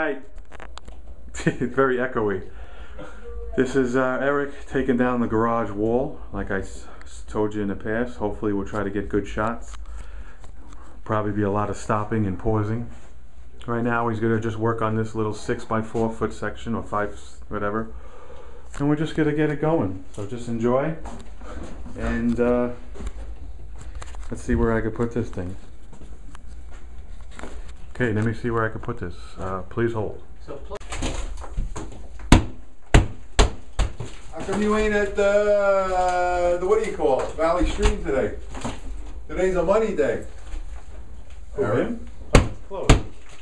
Alright. Very echoey. This is Eric taking down the garage wall, like I told you in the past. Hopefully we'll try to get good shots. Probably be a lot of stopping and pausing. Right now he's going to just work on this little 6x4 foot section, or 5, whatever. And we're just going to get it going. So just enjoy. And let's see where I could put this thing. Okay, let me see where I could put this. Please hold. How come you ain't at the what do you call it, Valley Stream today? Today's a money day. Who, him? Oh, it's closed.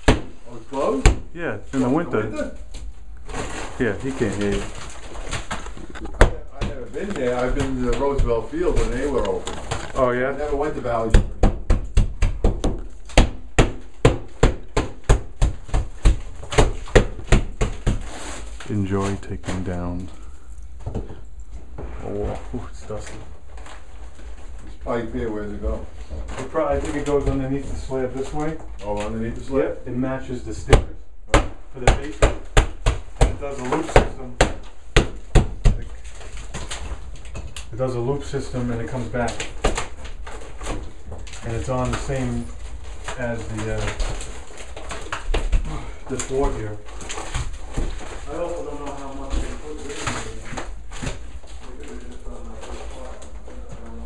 Oh, it's closed? Yeah, it's in the winter. Yeah, he can't hear you. I've never been there. I've been to Roosevelt Field when they were open. Oh yeah? I never went to Valley Stream. Enjoy taking down a wall. Ooh, it's dusty. This pipe here, where's it go? I think it goes underneath the slab this way. Oh, underneath the slab? Yep, it matches the stickers for the basement. And it does a loop system. It does a loop system and it comes back. And it's on the same as the this board here. I also don't know how much they put it in. They could have just done that first part. I don't know.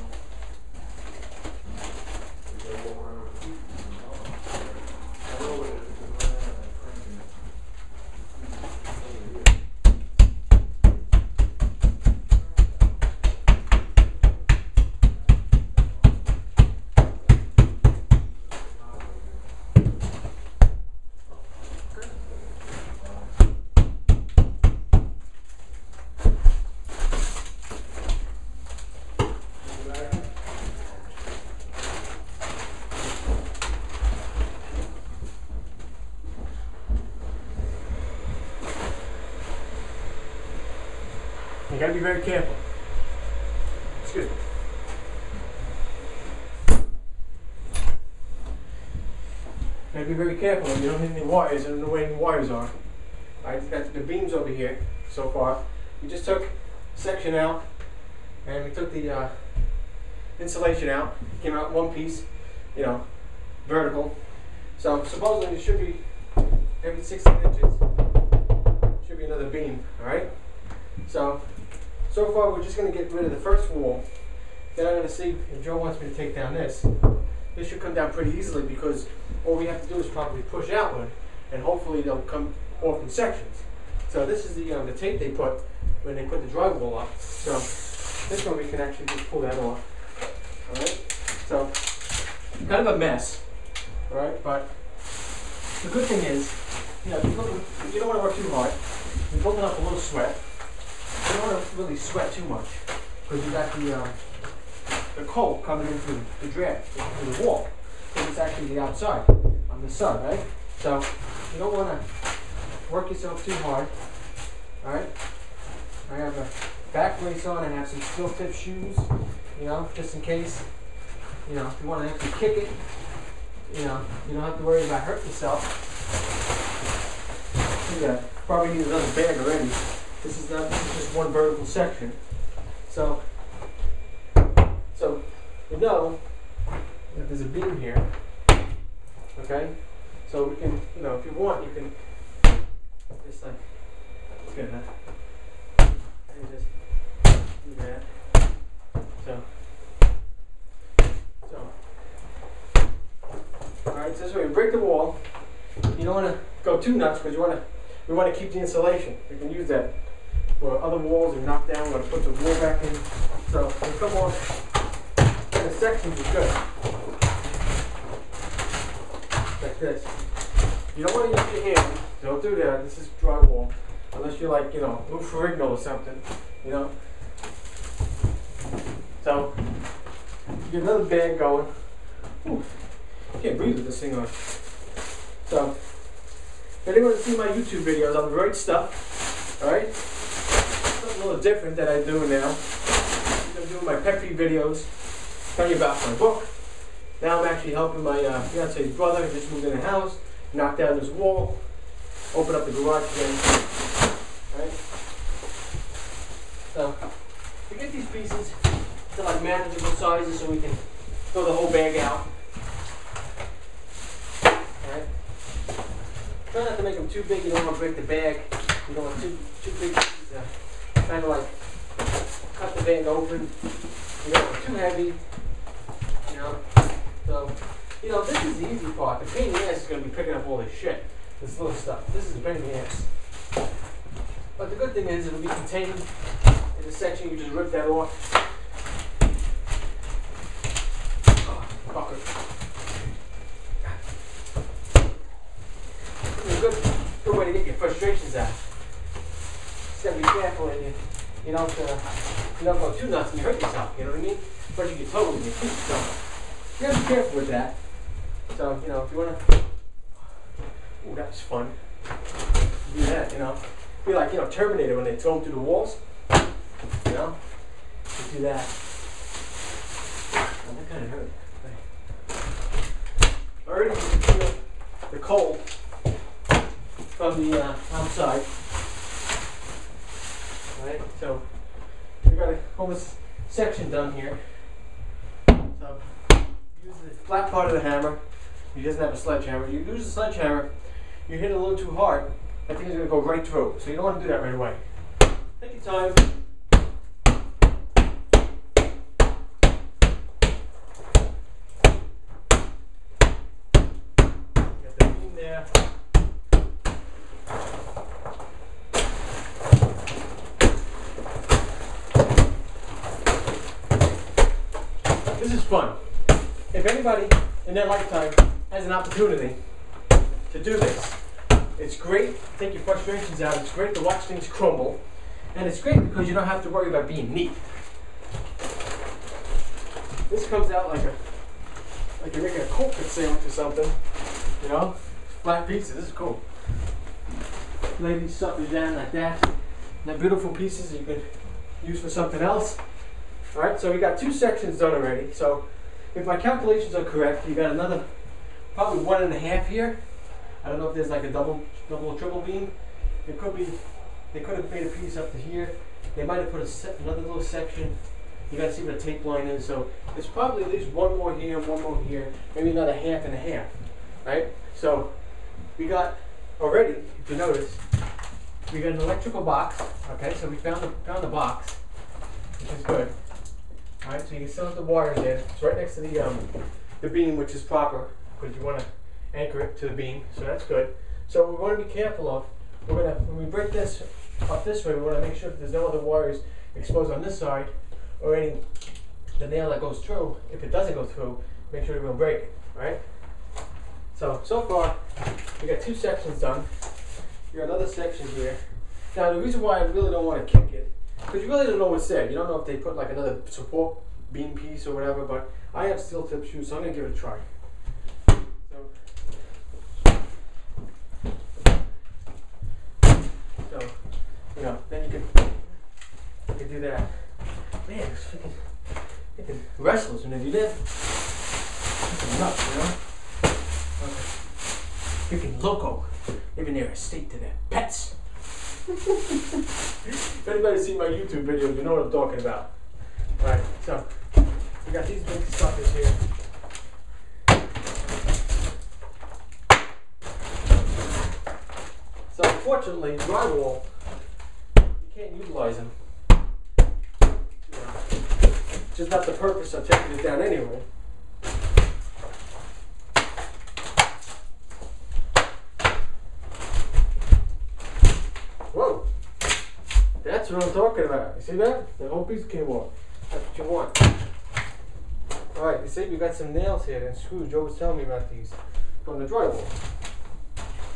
You gotta be very careful. Excuse me. You gotta be very careful when you don't hit any wires. I don't know where any wires are. Alright, got the beams over here so far. We just took a section out and we took the insulation out. It came out one piece, you know, vertical. So supposedly it should be every 16 inches. Should be another beam, alright? So far we're just going to get rid of the first wall. Then I'm going to see if Joe wants me to take down this. This should come down pretty easily because all we have to do is probably push outward and hopefully they'll come off in sections. So this is the tape they put when they put the drywall up. So this one we can actually just pull that off. Alright? So kind of a mess. Alright, but the good thing is, you know, you don't want to work too hard. You're building up a little sweat. You don't want to really sweat too much because you got the cold coming in through the draft, through the wall. And it's actually the outside on the sun, right? So you don't want to work yourself too hard. Alright? I have a back brace on and I have some steel tip shoes, you know, just in case, you know, if you want to actually kick it, you know, you don't have to worry about hurting yourself. Yeah, probably need another bag already. This is just one vertical section. So you know that there's a beam here. Okay? So we can, you know, if you want, you can just like, let's get that. And just do that. Alright, so this way we break the wall. You don't want to go too nuts because we want to keep the insulation. We can use that for other walls and knock down. We're going to put the wall back in. So we come off in the sections is good. Like this. You don't want to use your hand. Don't do that. This is drywall. Unless you're like, you know, Lou Ferrigno or something. You know? So get another bag going. Ooh, I can't breathe with this thing on. So if anyone wants to see my YouTube videos on the right stuff, alright? Something a little different that I do now. I'm doing my pet peeve videos, telling you about my book. Now I'm actually helping my fiance's brother. He just moved in a house, knocked down this wall. open up the garage again. Right? So we get these pieces to like manageable sizes so we can throw the whole bag out. Right? Try not to make them too big. You don't want to break the bag. You don't want too big pieces. Kind of like cut the bag open. You don't want too heavy. You know. So you know, this is the easy part. The pain in the ass is going to be picking up all this shit, this little stuff. This is the pain in the ass. But the good thing is it'll be contained in the section. You just rip that off. Oh, fucker. It's a good way to get your frustrations out. Just gotta be careful and you don't go too nuts and you hurt yourself. You know what I mean? Especially if you toe with your feet. So you gotta be careful with that. So you know, if you wanna, ooh, that was fun. Do that, you know. Be like, you know, Terminator when they throw them through the walls. You know, you do that. Oh, that kind of hurt. Already you can feel the cold from the outside. Right, so we got a whole section done here. So use the flat part of the hammer. He doesn't have a sledgehammer. You use a sledgehammer, you hit it a little too hard, that thing is going to go right through. So you don't want to do that right away. Take your time. Get the beam there. This is fun. If anybody in their lifetime has an opportunity to do this, it's great to take your frustrations out. It's great to watch things crumble. And it's great because you don't have to worry about being neat. This comes out like you're making a cold cut sandwich or something. You know? Flat pieces. This is cool. Lay these suckers down like that. And they're beautiful pieces that you can use for something else. Alright, so we got 2 sections done already. So if my calculations are correct, you got another probably 1.5 here. I don't know if there's like a double or triple beam. It could be, they could have made a piece up to here. They might have put another little section. You gotta see what a tape line is. So there's probably at least one more here, one more here, maybe another 1.5, right? So we got already, if you notice, we got an electrical box. Okay, so we found the box, which is good. All right, so you can still have the wires in. It's right next to the beam, which is proper because you want to anchor it to the beam. So that's good. So we want to be careful of. When we break this up this way, we want to make sure that there's no other wires exposed on this side, or the nail that goes through. If it doesn't go through, make sure we don't break it. Right? So far we got 2 sections done. We got another section here. Now the reason why I really don't want to kick it, because you really don't know what's there. You don't know if they put like another support beam piece or whatever, but I have steel tip shoes, so I'm going to give it a try. So, you know, then you can do that. Man, it's freaking wrestlers when they do that. Freaking nuts, you know? Okay. Freaking loco. Even their estate to their pets. If anybody's seen my YouTube videos, you know what I'm talking about. Alright, so we got these big suckers here. So unfortunately, drywall, you can't utilize them. Just not the purpose of taking it down anyway. Whoa! That's what I'm talking about. You see that? The whole piece came off. That's what you want. Alright, you see we got some nails here and screws. Joe was telling me about these from the drywall.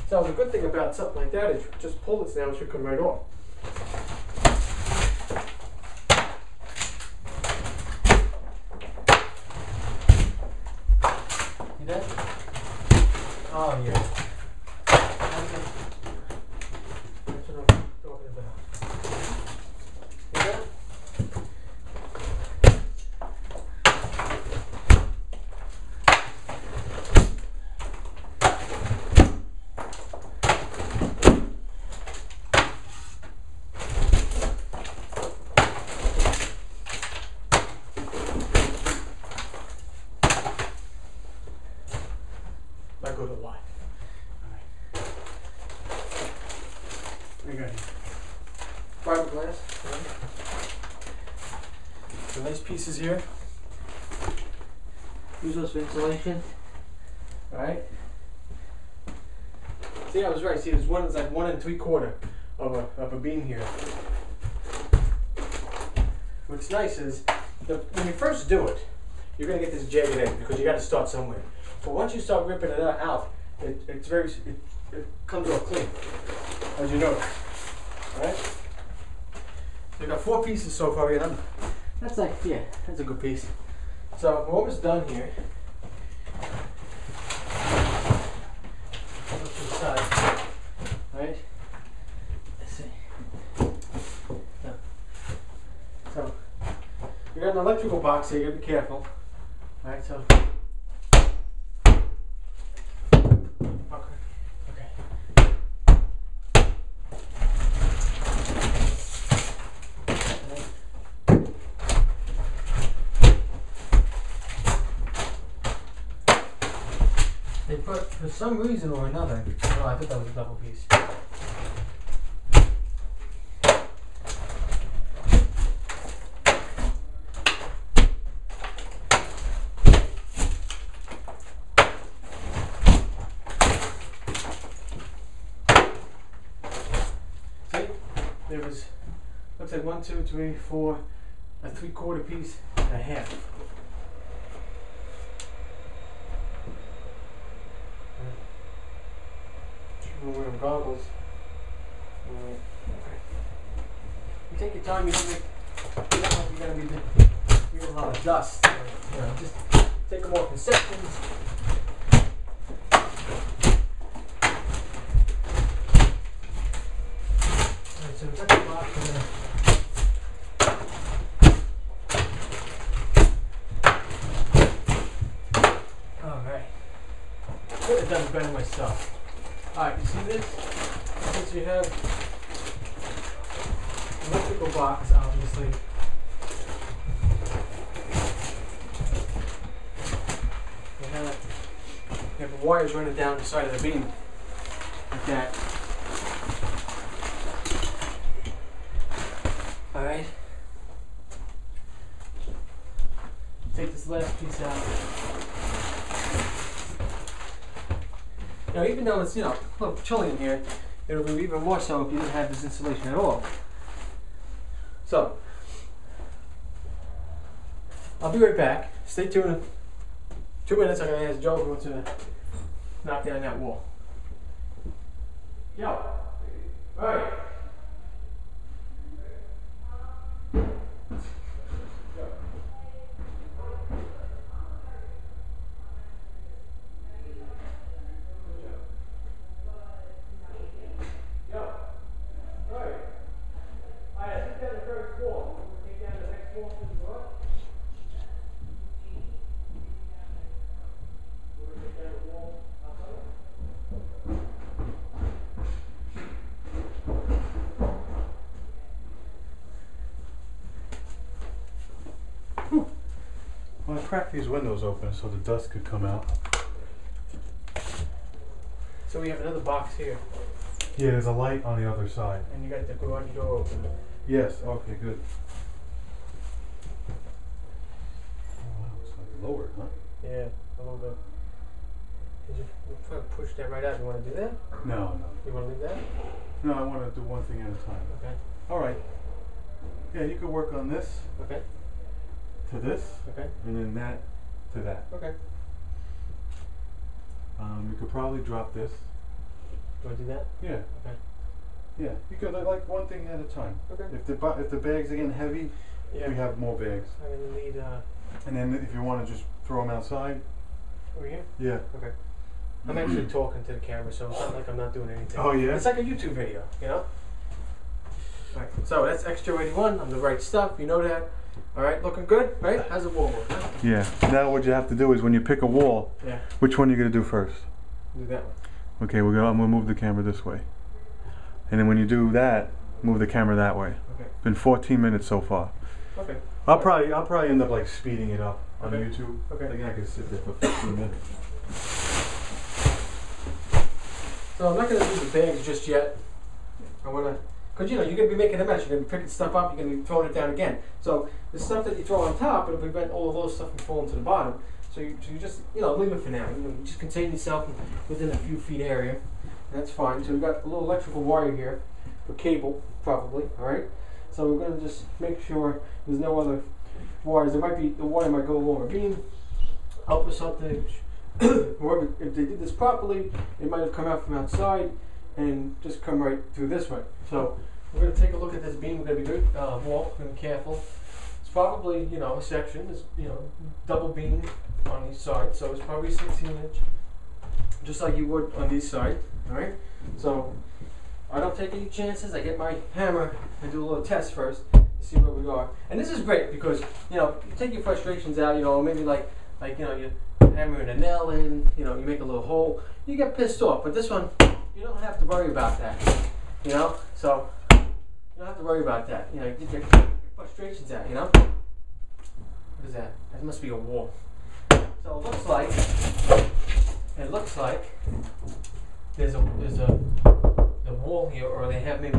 So the good thing about something like that is you just pull this now, it should come right off. See that? Oh yeah. That's what I'm talking about. See that? I go to a lot. Alright. What do you got here? Fiberglass. Right. Some nice pieces here. Use those for insulation. Alright. See, I was right. See, there's one that's like 1 3/4 of a beam here. What's nice is when you first do it, you're gonna get this jagged edge because you got to start somewhere. But once you start ripping it out, it comes all clean, as you notice. Alright? So you got 4 pieces so far. That's like, yeah, that's a good piece. So we're almost done here. Look to the side. Right? Let's see. So you got an electrical box here, you gotta be careful. Alright, so they put, for some reason or another, oh, I thought that was a double piece. See, there was, looks like 1, 2, 3, 4, a 3/4 piece and a half. Wearing goggles. Alright. You take your time, you don't make, you're gonna be getting a lot of dust. You know, just take them off in sections. Alright, so we've got the box. Alright. Could have done it better myself. Alright, you see this? Since you have an electrical box, obviously, you have wires running down the side of the beam, like that. Alright. Take this last piece out. Now, even though it's, you know, a little chilly in here, it'll be even more so if you didn't have this insulation at all. So, I'll be right back. Stay tuned. 2 minutes, I'm going to ask Joe if he wants to knock down that wall. Yo. Alright. Well, I cracked these windows open so the dust could come out. So we have another box here. Yeah, there's a light on the other side. And you got the garage door open. Yes, okay, good. Oh, wow, it's like lower, huh? Yeah, a little bit. We'll try to push that right out. You want to do that? No. You want to leave that? No, I want to do one thing at a time. Okay. Alright. Yeah, you could work on this Okay. to this, Okay. and then that to that. Okay. You could probably drop this. You want to do that? Yeah. Okay. Yeah, you could like one thing at a time. Okay. If the bags are getting heavy, Yeah. we have more bags. I'm going to need And then if you want to just throw them outside. over here. Yeah. Okay. I'm actually talking to the camera, so it's not like I'm not doing anything. Oh yeah. It's like a YouTube video, you know? Alright, so that's extra 81. I'm the right stuff, you know that. Alright, looking good, right? How's the wall look? Huh? Yeah. Now what you have to do is when you pick a wall, Yeah. which one are you gonna do first? Do that one. Okay, I'm gonna move the camera this way. And then when you do that, move the camera that way. Okay. Been 14 minutes so far. Okay. I'll probably end up like speeding it up on Okay. YouTube. Okay. I think I could sit there for 15 minutes. So I'm not going to do the bags just yet. I want to, because you know, you're going to be making a mess. You're going to be picking stuff up, you're going to be throwing it down again. So the stuff that you throw on top, it'll prevent all of those stuff from falling to the bottom. So you just, you know, leave it for now. You just contain yourself within a few feet area. And that's fine. So we've got a little electrical wire here, for cable, probably, alright? So we're going to just make sure there's no other wires. There might be, the wire might go along a beam, up or something. Or if they did this properly, it might have come out from outside and just come right through this way. So we're going to take a look at this beam. We're going to be good, wall, and careful. It's probably, you know, a section. It's, you know, double beam on each side, so it's probably 16-inch, just like you would on these sides. All right. So I don't take any chances. I get my hammer and do a little test first to see where we are. And this is great because, you know, you take your frustrations out. You know, maybe like you know, you hammering a nail in, you know, you make a little hole, you get pissed off. But this one, you don't have to worry about that, you know. So you don't have to worry about that. You know, you get your frustrations out, you know. What is that? That must be a wall. So it looks like there's a wall here, or they have maybe,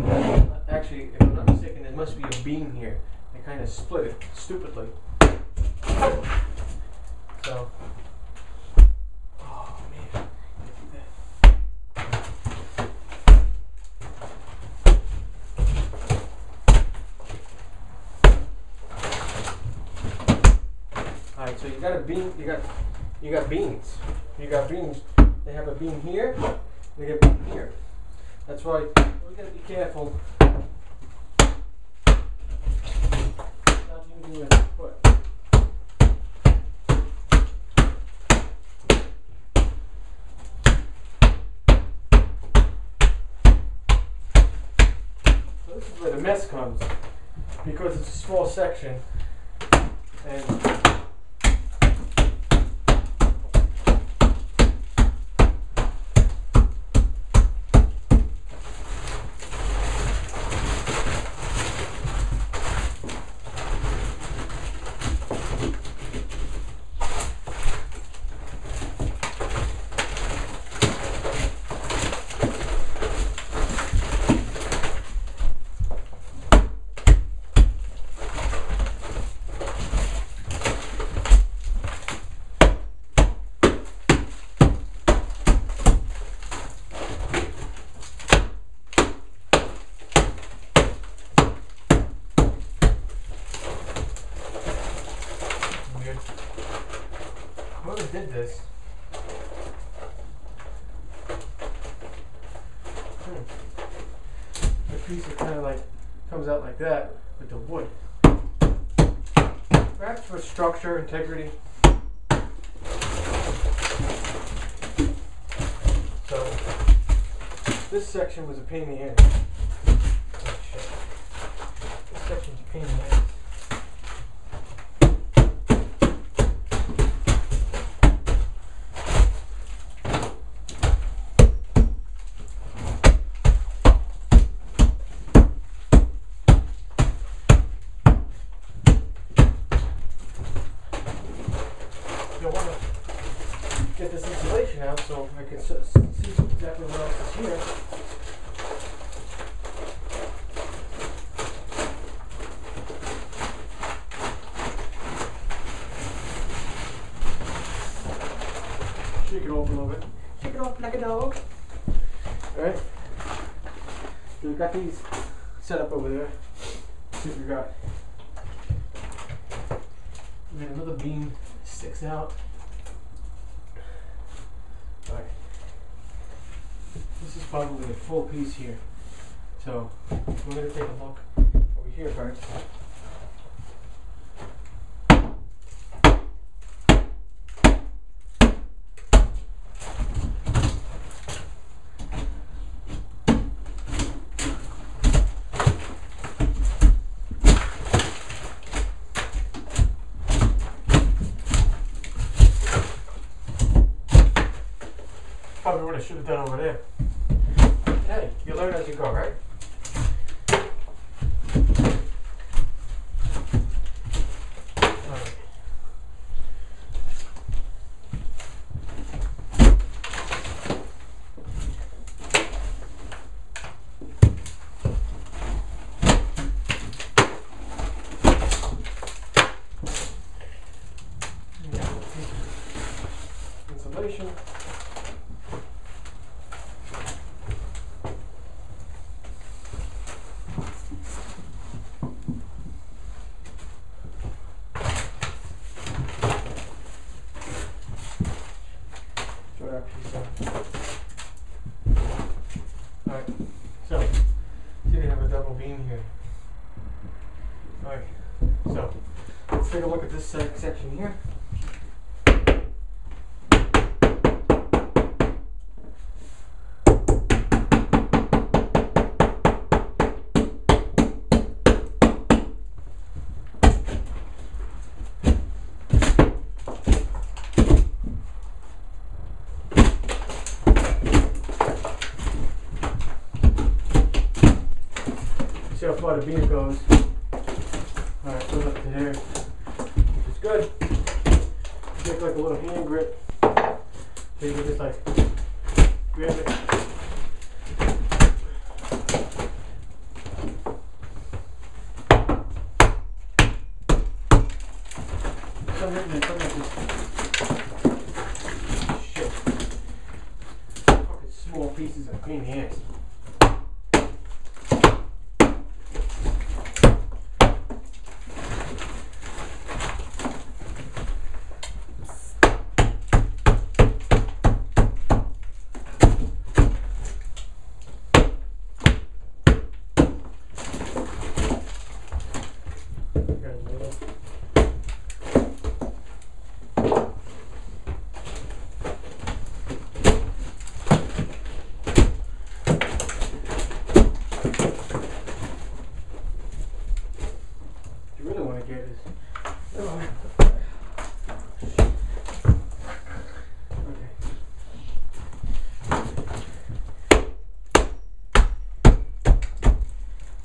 actually, if I'm not mistaken, there must be a beam here. They kind of split it stupidly. So, oh man, alright, so you got a beam, you got beams. You got beams. They have a beam here, they have a beam here. That's why we gotta be careful not using your foot. This is where the mess comes, because it's a small section, and whoever did this, the piece that kind of like comes out like that with the wood. Perhaps for structure, integrity. So this section was a pain in the ass. Oh shit. This section's a pain in the ass. I want to get this insulation out so I can see exactly what else is here. Shake it off a little bit. Shake it off like a dog. Alright. So we've got these set up over there. Let's see what we got. We got another beam sticks out. Alright. This is probably a full piece here. So we're going to take a look over here first. Probably what I should have done over there. Hey, you learn as you go, right? Alright. take a look at this section here. See how far the beam goes. Alright, goes up to there, which is good. Take like a little hand grip, so you can just like grab it. Something like this. Shit. Fucking small pieces of pain in the ass.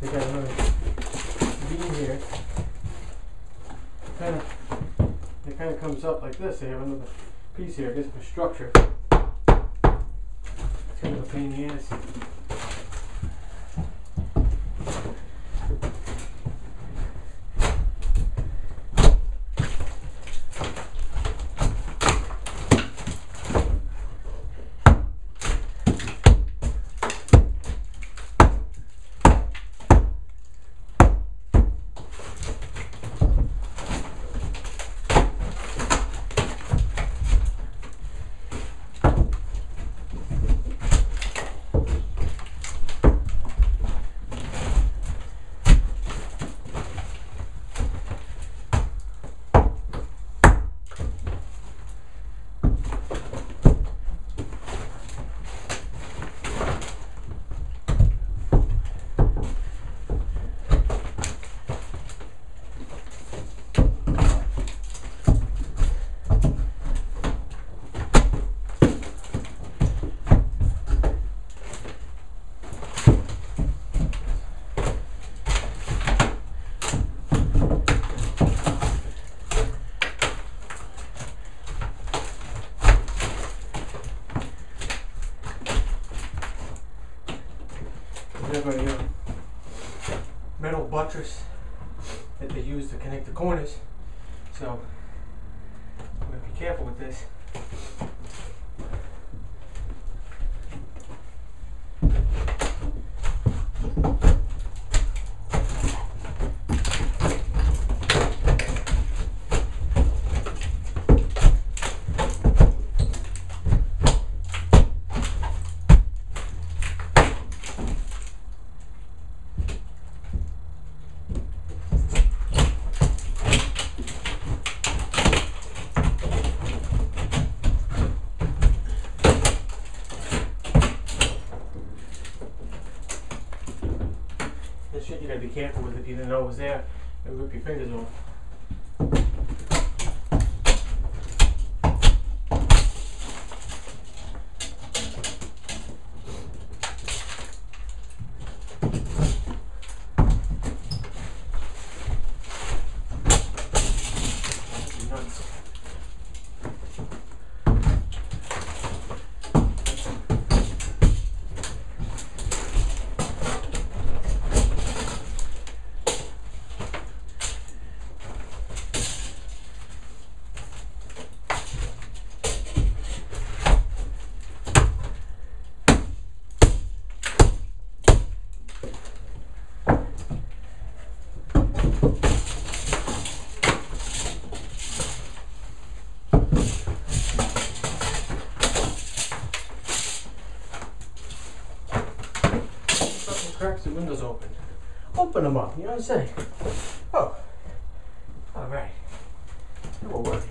They got another beam here. It kind of comes up like this. They have another piece here, I guess, for structure. It's kind of a pain in the ass. A metal buttress that they use to connect the corners, so I'm going to be careful with this. Shit, you gotta be careful with it if you didn't know it was there. It'll rip your fingers off. Nuts. Cracks the windows open. Open them up, you know what I'm saying? Oh, alright. It will work.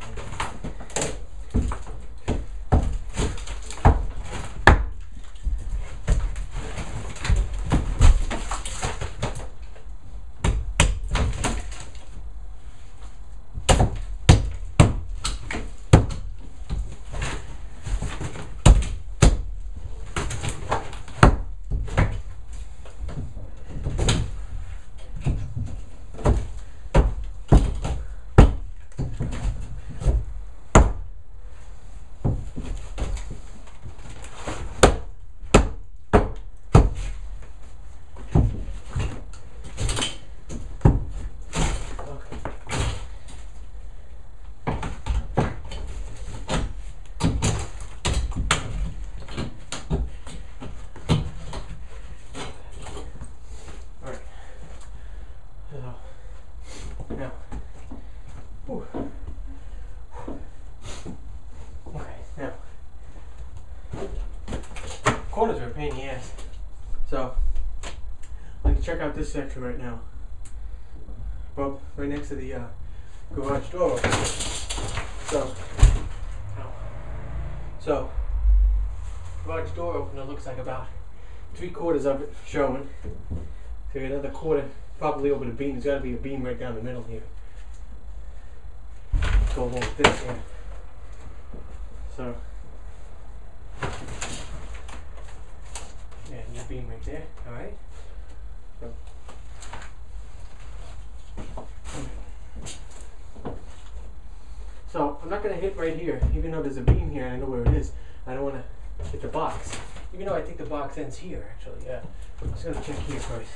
Now, whew. Okay, now, corners are a pain in the ass. So, I can check out this section right now. Well, right next to the garage door. So, garage door opener looks like about 3/4 of it showing. So another quarter probably over the beam. There's got to be a beam right down the middle here. Go along with this here. So, yeah, new beam right there. All right. So I'm not going to hit right here, even though there's a beam here. I know where it is. I don't want to hit the box, even though I think the box ends here. Actually, yeah. I'm just going to check here first.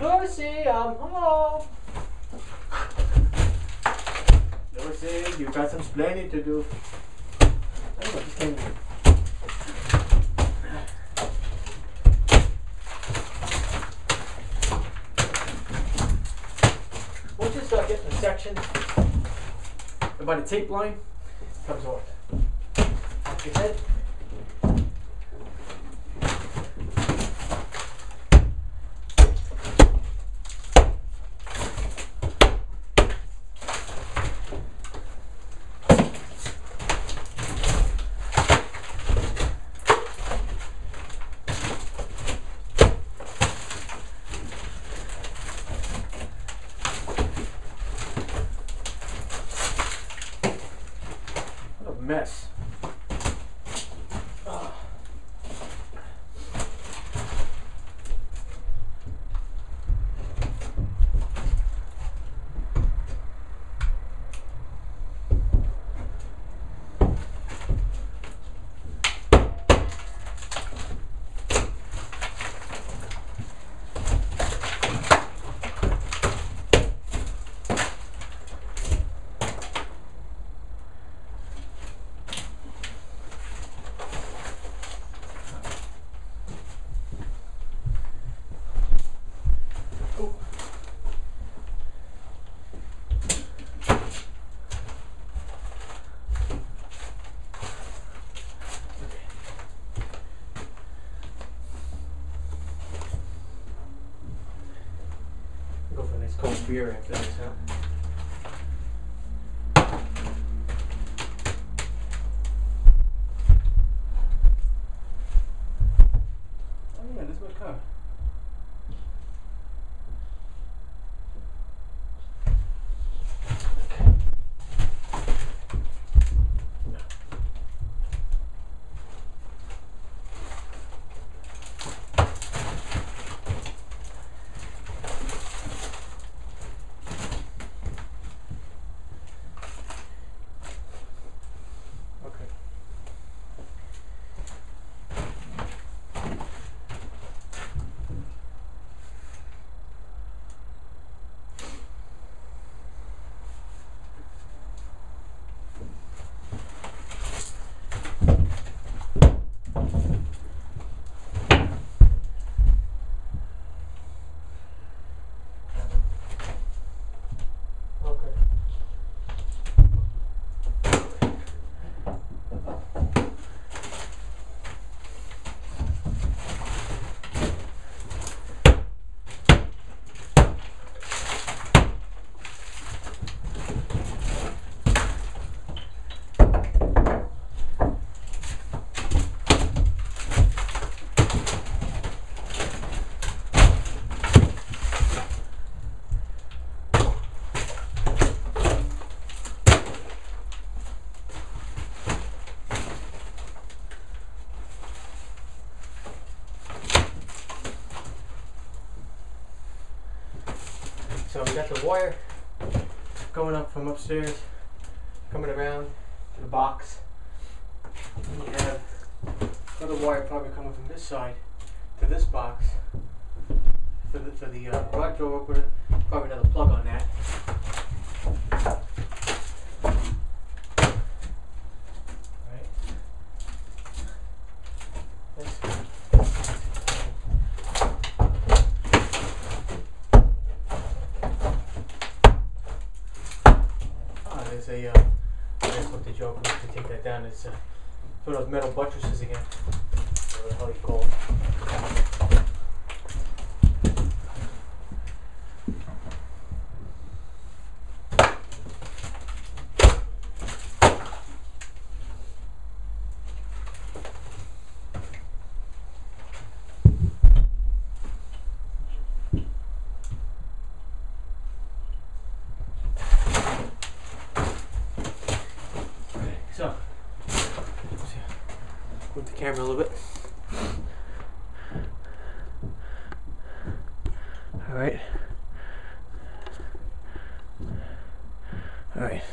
Lucy, I'm home. Lucy, you've got some explaining to do. I don't know, just came here. Once you start getting the section about the tape line, it comes off. Like I said, mess. Go for a nice cold beer after this, huh? Oh yeah, this is my car. So we got the wire going up from upstairs, coming around to the box. And we have another wire probably coming from this side to this box for the garage door opener. Probably another plug on that. Alright. There's a that's what the joke was to take that down. It's one of those metal buttresses again. Whatever the hell you call it. So, move the camera a little bit. Alright. Alright.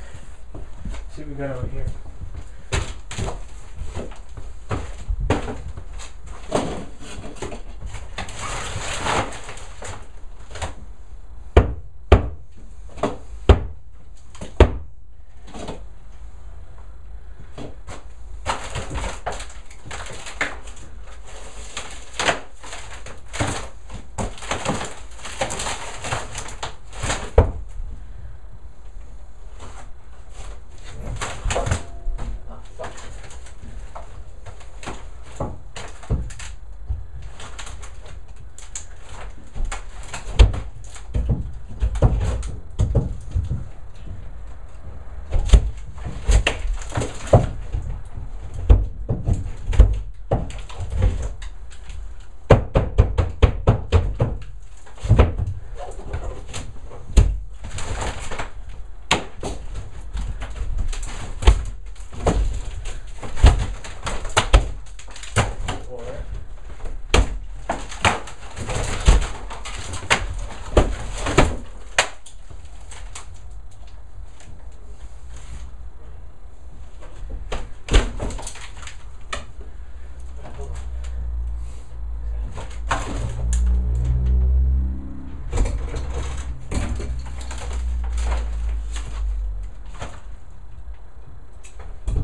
See what we got over here.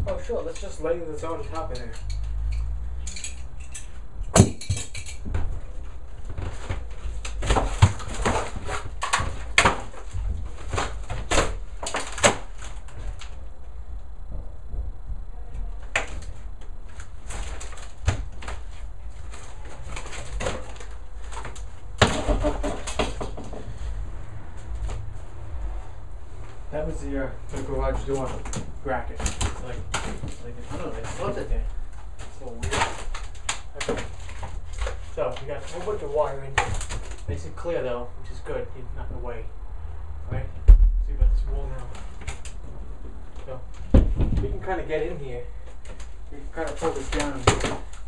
Oh sure, let's just lay this on top of there. That was the garage door bracket. It's like I don't know, they floated it there. It's a little weird. Okay. So we got a whole bunch of wiring. Makes it clear though, which is good. It's not in the way. Alright? See about this wall now. So we can kind of get in here. We can kind of pull this down in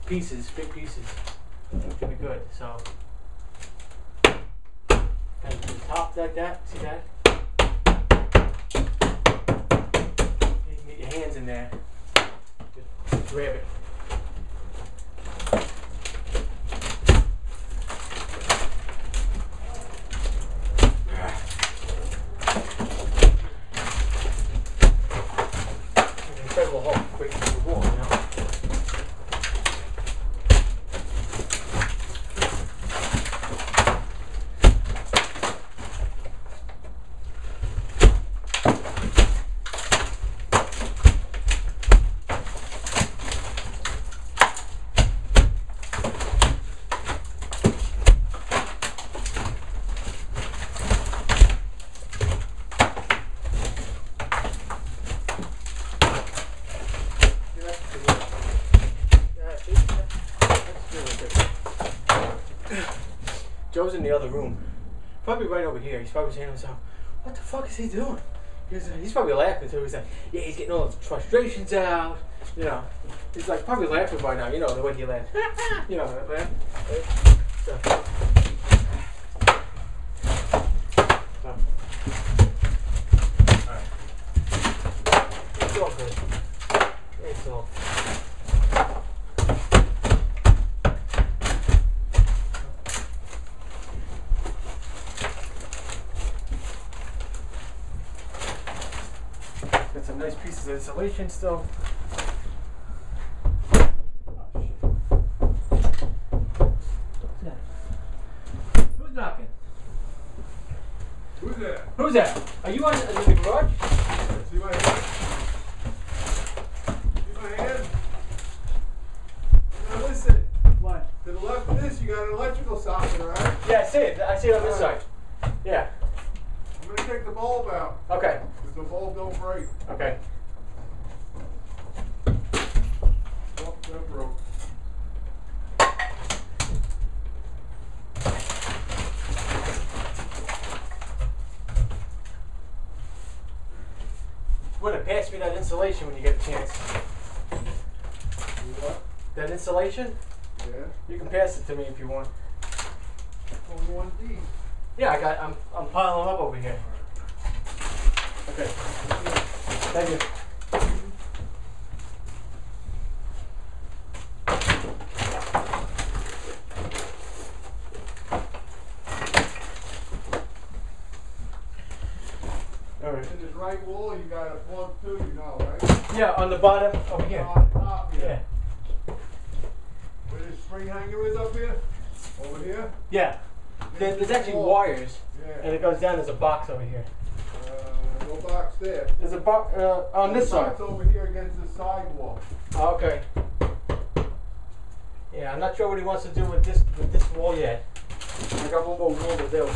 pieces, big pieces. It's gonna be good. So kind of to the top like that. See that? Your hands in there. Just grab it. Incredible how quick the wall, you know. Joe's in the other room. Probably right over here. He's probably saying to himself, what the fuck is he doing? He's probably laughing too. He's like, yeah, he's getting all his frustrations out. You know, he's like probably laughing by now. You know, the way he laughs. You know, that laugh. Right? So Got some nice pieces of insulation still. Who's knocking? Who's that? Who's that? Are you in the garage? See my hand? See my hand? Now listen. What? To the left of this, you got an electrical socket, right? Yeah, I see it. I see it on this side. Yeah. I'm gonna take the bulb out, Okay. because the bulb don't break. Okay. Oh, that broke. Wanna pass me that insulation when you get a chance? What? That insulation? Yeah? You can pass it to me if you want. Only one D. Yeah, I'm piling up over here. Okay. Thank you. All right. In this right wall, you got a plug too, you know, right? Yeah, on the bottom over here. On top here. Yeah. Where the spring hanger is up here? Over here? Yeah. There's actually wires, and Yeah. it goes down. There's a box over here. No box there. There's a box on this side. Box over here against the sidewall. Okay. Yeah, I'm not sure what he wants to do with this wall yet. I got one more wall to do.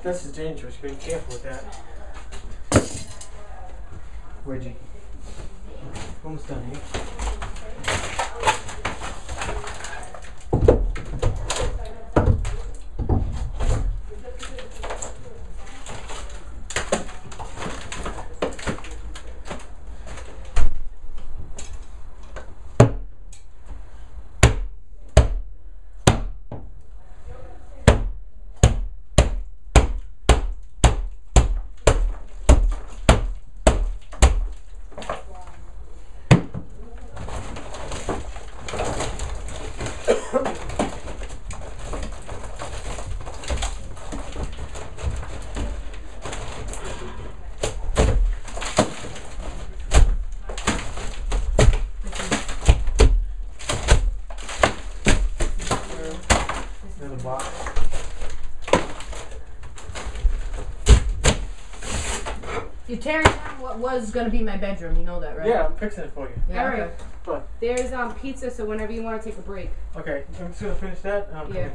This is dangerous. Be careful with that. Reggie. Almost done here. Box. You're tearing down what was going to be my bedroom, you know that, right? Yeah, I'm fixing it for you. Yeah, All right. okay. There's pizza, so whenever you want to take a break. Okay, I'm just gonna finish that. Yeah.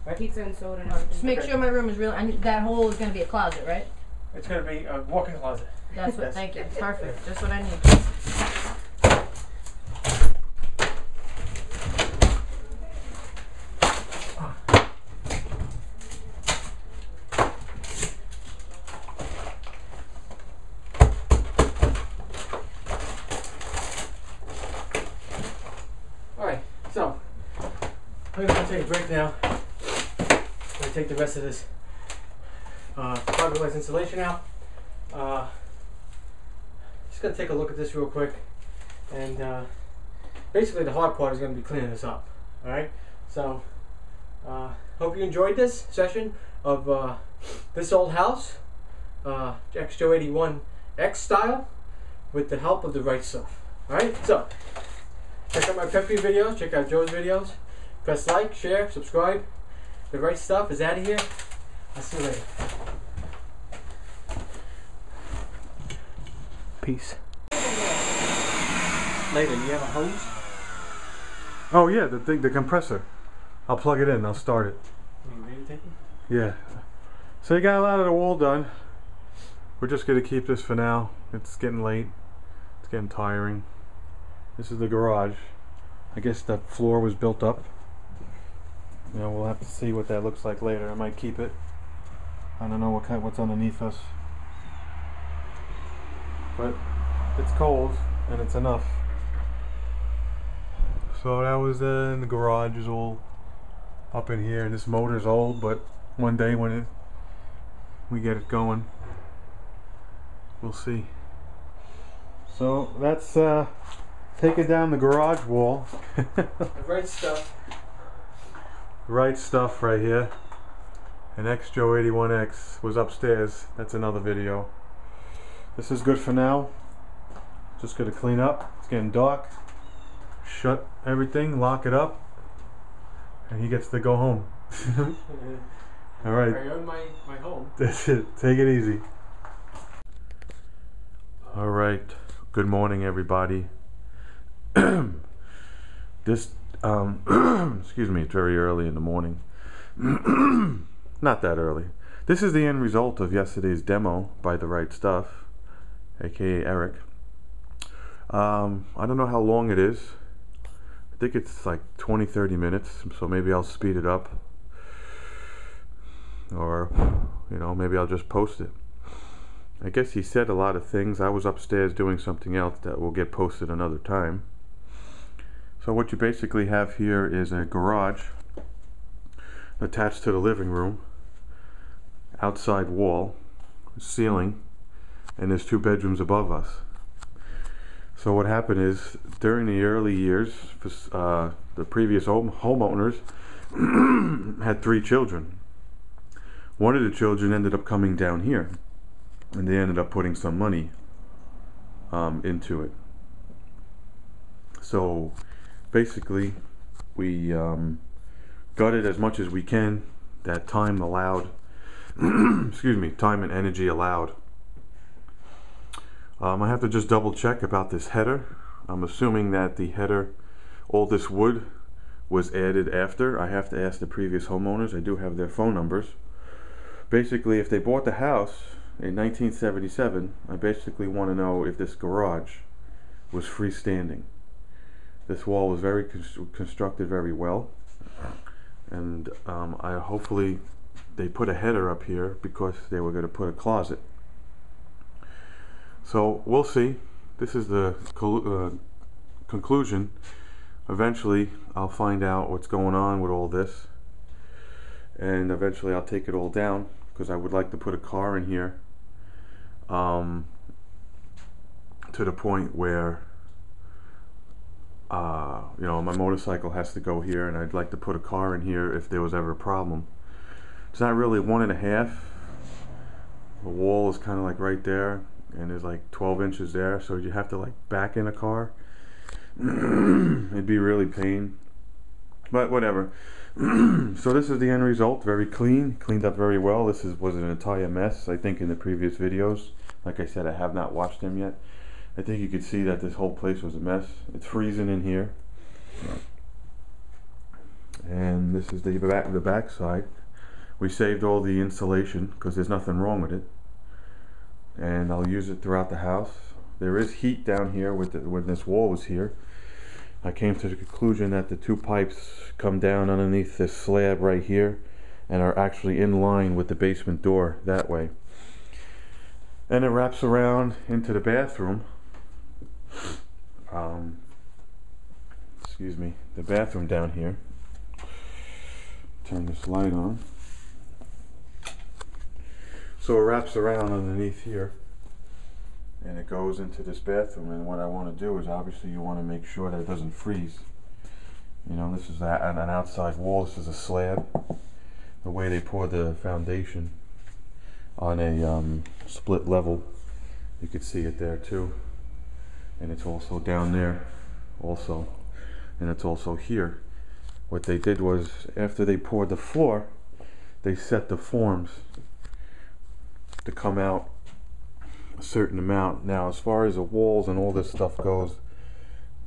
Right? Pizza and soda and Just everything. make Okay. sure my room is real. That hole is gonna be a closet, right? It's going to be a walk-in closet. That's what. Yes. Thank you. Perfect. Just what I need. Alright, so I'm going to take a break now. I'm going to take the rest of this fiberglass insulation out. Just going to take a look at this real quick. And basically the hard part is going to be cleaning this up. Alright, so hope you enjoyed this session of this old house, XJO 81X style, with the help of the right stuff. Alright, so check out my pet peeve videos, check out Joe's videos, press like, share, subscribe. The right stuff is out of here. I'll see you later. Peace. Later, you have a hose? Oh yeah, the compressor. I'll plug it in, I'll start it. Are you ready to take it? Yeah. So you got a lot of the wall done. We're just gonna keep this for now. It's getting late. It's getting tiring. This is the garage. I guess the floor was built up. You know, we'll have to see what that looks like later. I might keep it. I don't know what's underneath us. But it's cold and it's enough. So that was and the garage is all up in here, and this motor's old, but one day when we get it going, we'll see. So that's taking down the garage wall. The right stuff. Right stuff right here. And XJO 81X was upstairs. That's another video. This is good for now. Just gonna clean up. It's getting dark. Shut everything, lock it up, and he gets to go home. All right. I own my home. That's it. Take it easy. All right. Good morning, everybody. This, excuse me, it's very early in the morning. Not that early. This is the end result of yesterday's demo by The Right Stuff, aka Eric. I don't know how long it is. I think it's like 20-30 minutes, so maybe I'll speed it up. Or, you know, maybe I'll just post it. I guess he said a lot of things. I was upstairs doing something else that will get posted another time. So what you basically have here is a garage attached to the living room, outside wall, ceiling, and there's 2 bedrooms above us. So what happened is, during the early years, the previous homeowners had 3 children. One of the children ended up coming down here, and they ended up putting some money into it. So basically, we gutted as much as we can that time allowed. Excuse me, time and energy allowed. I have to just double check about this header. I'm assuming that the header, all this wood, was added after. I have to ask the previous homeowners. I do have their phone numbers. Basically, if they bought the house in 1977, I basically want to know if this garage was freestanding. This wall was very constructed very well, and I hopefully they put a header up here because they were going to put a closet. So we'll see. This is the conclusion. Eventually I'll find out what's going on with all this, and eventually I'll take it all down, because I would like to put a car in here to the point where you know, my motorcycle has to go here, and I'd like to put a car in here if there was ever a problem. It's not really 1.5. The wall is kind of like right there, and there's like 12 inches there, so you have to like back in a car. It'd be really pain, but whatever. So this is the end result. Very clean, cleaned up very well. This was an entire mess, I think, in the previous videos. Like I said, I have not watched them yet. I think you could see that this whole place was a mess. It's freezing in here. and this is the back side. We saved all the insulation because there's nothing wrong with it, and I'll use it throughout the house. There is heat down here when this wall was here. I came to the conclusion that the two pipes come down underneath this slab right here and are actually in line with the basement door that way. And it wraps around into the bathroom. Excuse me, the bathroom down here. Turn this light on. So it wraps around underneath here and it goes into this bathroom, and what I want to do is, obviously you want to make sure that it doesn't freeze. You know, this is an outside wall, this is a slab. The way they pour the foundation on a split level, you could see it there too, and it's also down there also, and it's also here. What they did was, after they poured the floor, they set the forms to come out a certain amount. Now, as far as the walls and all this stuff goes,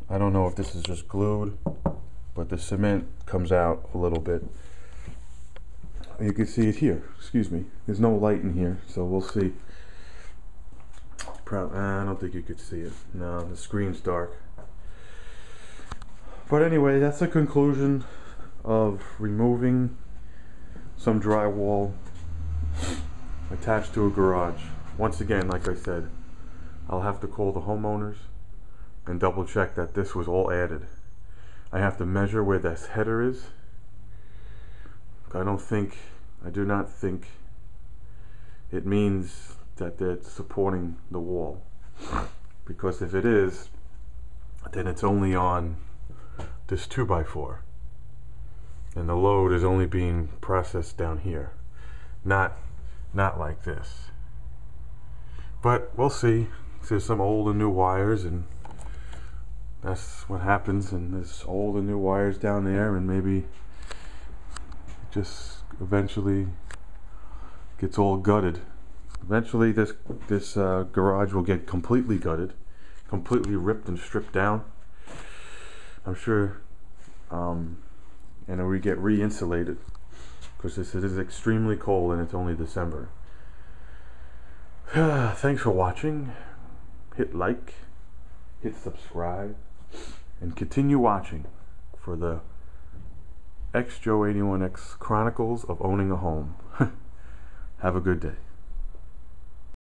I don't know if this is just glued, but the cement comes out a little bit. You can see it here. Excuse me, there's no light in here, so we'll see. I don't think you could see it. No, the screen's dark. But anyway, that's the conclusion of removing some drywall attached to a garage. Once again, like I said, I'll have to call the homeowners and double check that this was all added. I have to measure where this header is. I do not think it means that they're supporting the wall, because if it is, then it's only on this 2x4 and the load is only being processed down here, not like this. But we'll see. There's some old and new wires, and that's what happens, and there's old and new wires down there, and maybe it just eventually gets all gutted. Eventually this garage will get completely gutted, completely ripped and stripped down, I'm sure, and then we get re-insulated, because it is extremely cold and it's only December. Thanks for watching. Hit like, hit subscribe, and continue watching for the Joe81X Chronicles of Owning a Home. Have a good day.